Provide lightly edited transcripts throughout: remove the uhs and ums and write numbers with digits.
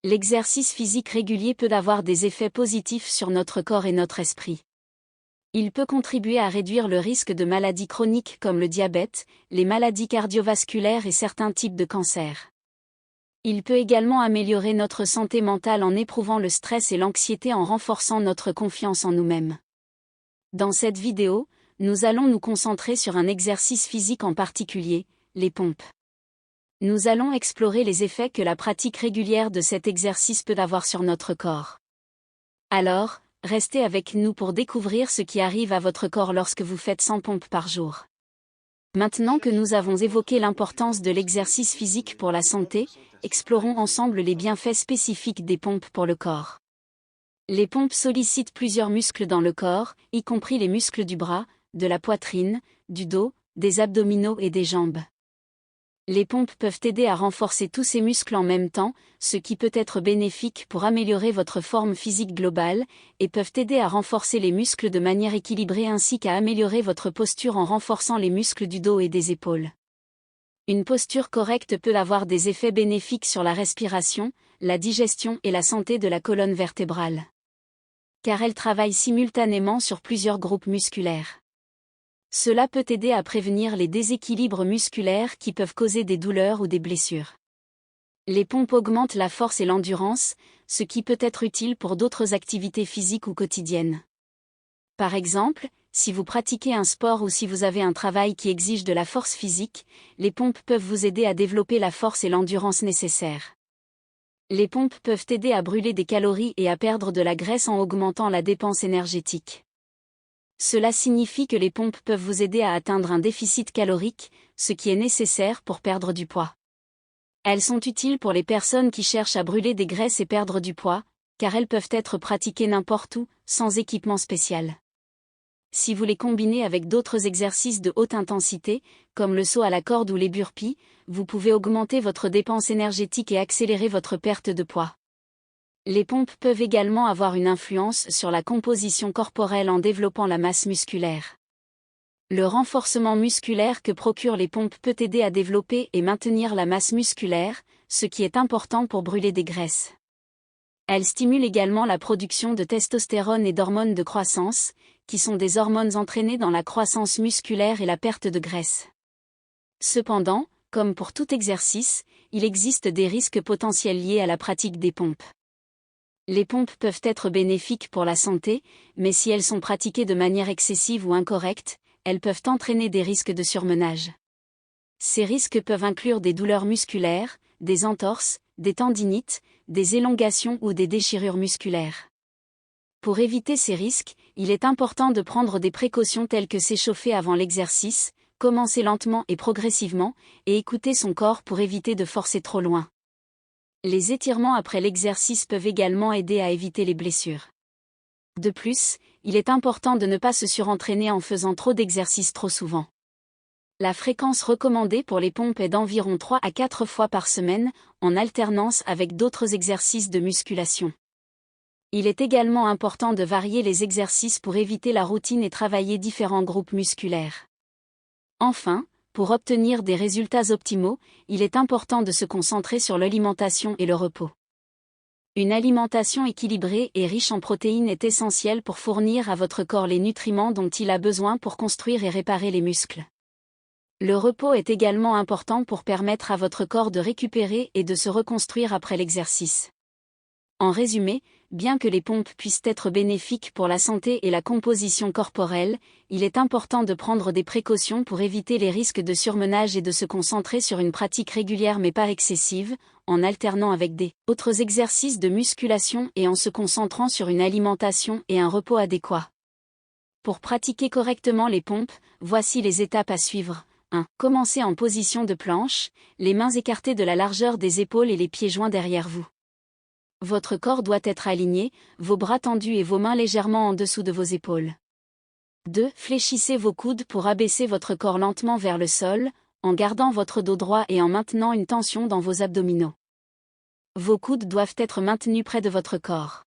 L'exercice physique régulier peut avoir des effets positifs sur notre corps et notre esprit. Il peut contribuer à réduire le risque de maladies chroniques comme le diabète, les maladies cardiovasculaires et certains types de cancers. Il peut également améliorer notre santé mentale en éprouvant le stress et l'anxiété en renforçant notre confiance en nous-mêmes. Dans cette vidéo, nous allons nous concentrer sur un exercice physique en particulier, les pompes. Nous allons explorer les effets que la pratique régulière de cet exercice peut avoir sur notre corps. Alors, restez avec nous pour découvrir ce qui arrive à votre corps lorsque vous faites 100 pompes par jour. Maintenant que nous avons évoqué l'importance de l'exercice physique pour la santé, explorons ensemble les bienfaits spécifiques des pompes pour le corps. Les pompes sollicitent plusieurs muscles dans le corps, y compris les muscles du bras, de la poitrine, du dos, des abdominaux et des jambes. Les pompes peuvent aider à renforcer tous ces muscles en même temps, ce qui peut être bénéfique pour améliorer votre forme physique globale, et peuvent aider à renforcer les muscles de manière équilibrée ainsi qu'à améliorer votre posture en renforçant les muscles du dos et des épaules. Une posture correcte peut avoir des effets bénéfiques sur la respiration, la digestion et la santé de la colonne vertébrale. Car elle travaille simultanément sur plusieurs groupes musculaires. Cela peut aider à prévenir les déséquilibres musculaires qui peuvent causer des douleurs ou des blessures. Les pompes augmentent la force et l'endurance, ce qui peut être utile pour d'autres activités physiques ou quotidiennes. Par exemple, si vous pratiquez un sport ou si vous avez un travail qui exige de la force physique, les pompes peuvent vous aider à développer la force et l'endurance nécessaires. Les pompes peuvent aider à brûler des calories et à perdre de la graisse en augmentant la dépense énergétique. Cela signifie que les pompes peuvent vous aider à atteindre un déficit calorique, ce qui est nécessaire pour perdre du poids. Elles sont utiles pour les personnes qui cherchent à brûler des graisses et perdre du poids, car elles peuvent être pratiquées n'importe où, sans équipement spécial. Si vous les combinez avec d'autres exercices de haute intensité, comme le saut à la corde ou les burpees, vous pouvez augmenter votre dépense énergétique et accélérer votre perte de poids. Les pompes peuvent également avoir une influence sur la composition corporelle en développant la masse musculaire. Le renforcement musculaire que procurent les pompes peut aider à développer et maintenir la masse musculaire, ce qui est important pour brûler des graisses. Elles stimulent également la production de testostérone et d'hormones de croissance, qui sont des hormones entraînées dans la croissance musculaire et la perte de graisse. Cependant, comme pour tout exercice, il existe des risques potentiels liés à la pratique des pompes. Les pompes peuvent être bénéfiques pour la santé, mais si elles sont pratiquées de manière excessive ou incorrecte, elles peuvent entraîner des risques de surmenage. Ces risques peuvent inclure des douleurs musculaires, des entorses, des tendinites, des élongations ou des déchirures musculaires. Pour éviter ces risques, il est important de prendre des précautions telles que s'échauffer avant l'exercice, commencer lentement et progressivement, et écouter son corps pour éviter de forcer trop loin. Les étirements après l'exercice peuvent également aider à éviter les blessures. De plus, il est important de ne pas se surentraîner en faisant trop d'exercices trop souvent. La fréquence recommandée pour les pompes est d'environ 3 à 4 fois par semaine, en alternance avec d'autres exercices de musculation. Il est également important de varier les exercices pour éviter la routine et travailler différents groupes musculaires. Enfin, pour obtenir des résultats optimaux, il est important de se concentrer sur l'alimentation et le repos. Une alimentation équilibrée et riche en protéines est essentielle pour fournir à votre corps les nutriments dont il a besoin pour construire et réparer les muscles. Le repos est également important pour permettre à votre corps de récupérer et de se reconstruire après l'exercice. En résumé, bien que les pompes puissent être bénéfiques pour la santé et la composition corporelle, il est important de prendre des précautions pour éviter les risques de surmenage et de se concentrer sur une pratique régulière mais pas excessive, en alternant avec des autres exercices de musculation et en se concentrant sur une alimentation et un repos adéquats. Pour pratiquer correctement les pompes, voici les étapes à suivre. 1. Commencez en position de planche, les mains écartées de la largeur des épaules et les pieds joints derrière vous. Votre corps doit être aligné, vos bras tendus et vos mains légèrement en dessous de vos épaules. 2. Fléchissez vos coudes pour abaisser votre corps lentement vers le sol, en gardant votre dos droit et en maintenant une tension dans vos abdominaux. Vos coudes doivent être maintenus près de votre corps.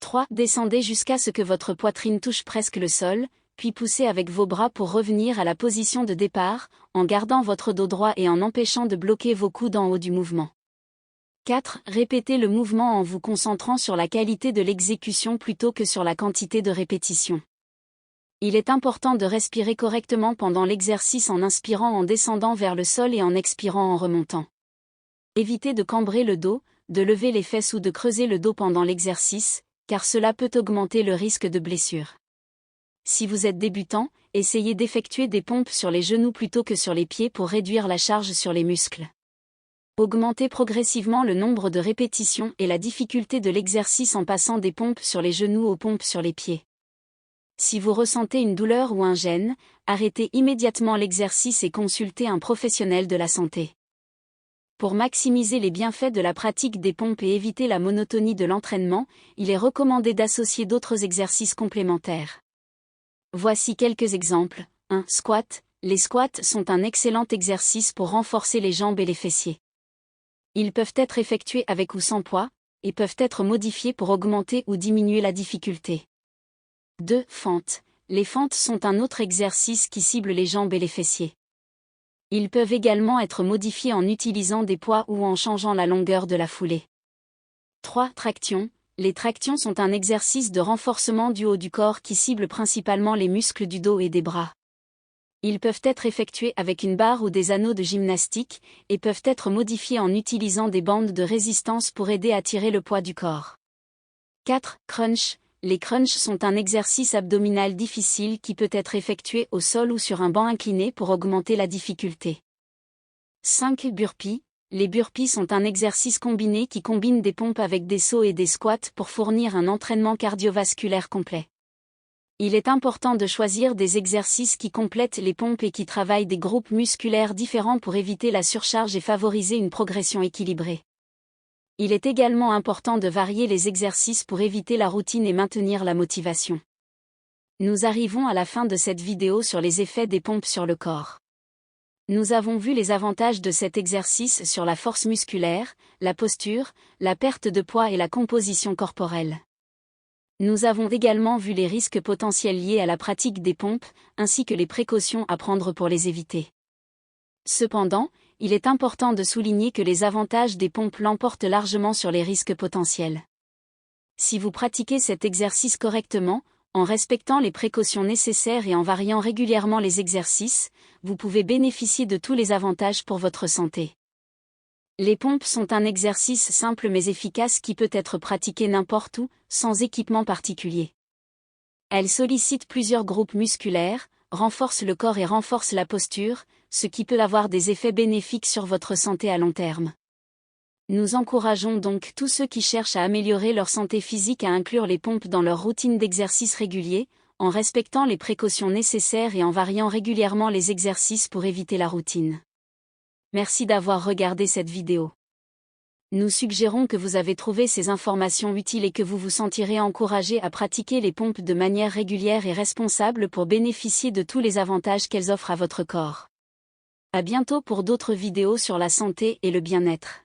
3. Descendez jusqu'à ce que votre poitrine touche presque le sol, puis poussez avec vos bras pour revenir à la position de départ, en gardant votre dos droit et en empêchant de bloquer vos coudes en haut du mouvement. 4. Répétez le mouvement en vous concentrant sur la qualité de l'exécution plutôt que sur la quantité de répétitions. Il est important de respirer correctement pendant l'exercice en inspirant en descendant vers le sol et en expirant en remontant. Évitez de cambrer le dos, de lever les fesses ou de creuser le dos pendant l'exercice, car cela peut augmenter le risque de blessure. Si vous êtes débutant, essayez d'effectuer des pompes sur les genoux plutôt que sur les pieds pour réduire la charge sur les muscles. Augmentez progressivement le nombre de répétitions et la difficulté de l'exercice en passant des pompes sur les genoux aux pompes sur les pieds. Si vous ressentez une douleur ou un gêne, arrêtez immédiatement l'exercice et consultez un professionnel de la santé. Pour maximiser les bienfaits de la pratique des pompes et éviter la monotonie de l'entraînement, il est recommandé d'associer d'autres exercices complémentaires. Voici quelques exemples. 1. Squat. Les squats sont un excellent exercice pour renforcer les jambes et les fessiers. Ils peuvent être effectués avec ou sans poids, et peuvent être modifiés pour augmenter ou diminuer la difficulté. 2. Fentes. Les fentes sont un autre exercice qui cible les jambes et les fessiers. Ils peuvent également être modifiés en utilisant des poids ou en changeant la longueur de la foulée. 3. Tractions. Les tractions sont un exercice de renforcement du haut du corps qui cible principalement les muscles du dos et des bras. Ils peuvent être effectués avec une barre ou des anneaux de gymnastique, et peuvent être modifiés en utilisant des bandes de résistance pour aider à tirer le poids du corps. 4. Crunch. Les crunchs sont un exercice abdominal difficile qui peut être effectué au sol ou sur un banc incliné pour augmenter la difficulté. 5. Burpees. Les burpees sont un exercice combiné qui combine des pompes avec des sauts et des squats pour fournir un entraînement cardiovasculaire complet. Il est important de choisir des exercices qui complètent les pompes et qui travaillent des groupes musculaires différents pour éviter la surcharge et favoriser une progression équilibrée. Il est également important de varier les exercices pour éviter la routine et maintenir la motivation. Nous arrivons à la fin de cette vidéo sur les effets des pompes sur le corps. Nous avons vu les avantages de cet exercice sur la force musculaire, la posture, la perte de poids et la composition corporelle. Nous avons également vu les risques potentiels liés à la pratique des pompes, ainsi que les précautions à prendre pour les éviter. Cependant, il est important de souligner que les avantages des pompes l'emportent largement sur les risques potentiels. Si vous pratiquez cet exercice correctement, en respectant les précautions nécessaires et en variant régulièrement les exercices, vous pouvez bénéficier de tous les avantages pour votre santé. Les pompes sont un exercice simple mais efficace qui peut être pratiqué n'importe où, sans équipement particulier. Elles sollicitent plusieurs groupes musculaires, renforcent le corps et renforcent la posture, ce qui peut avoir des effets bénéfiques sur votre santé à long terme. Nous encourageons donc tous ceux qui cherchent à améliorer leur santé physique à inclure les pompes dans leur routine d'exercice régulier, en respectant les précautions nécessaires et en variant régulièrement les exercices pour éviter la routine. Merci d'avoir regardé cette vidéo. Nous suggérons que vous avez trouvé ces informations utiles et que vous vous sentirez encouragé à pratiquer les pompes de manière régulière et responsable pour bénéficier de tous les avantages qu'elles offrent à votre corps. À bientôt pour d'autres vidéos sur la santé et le bien-être.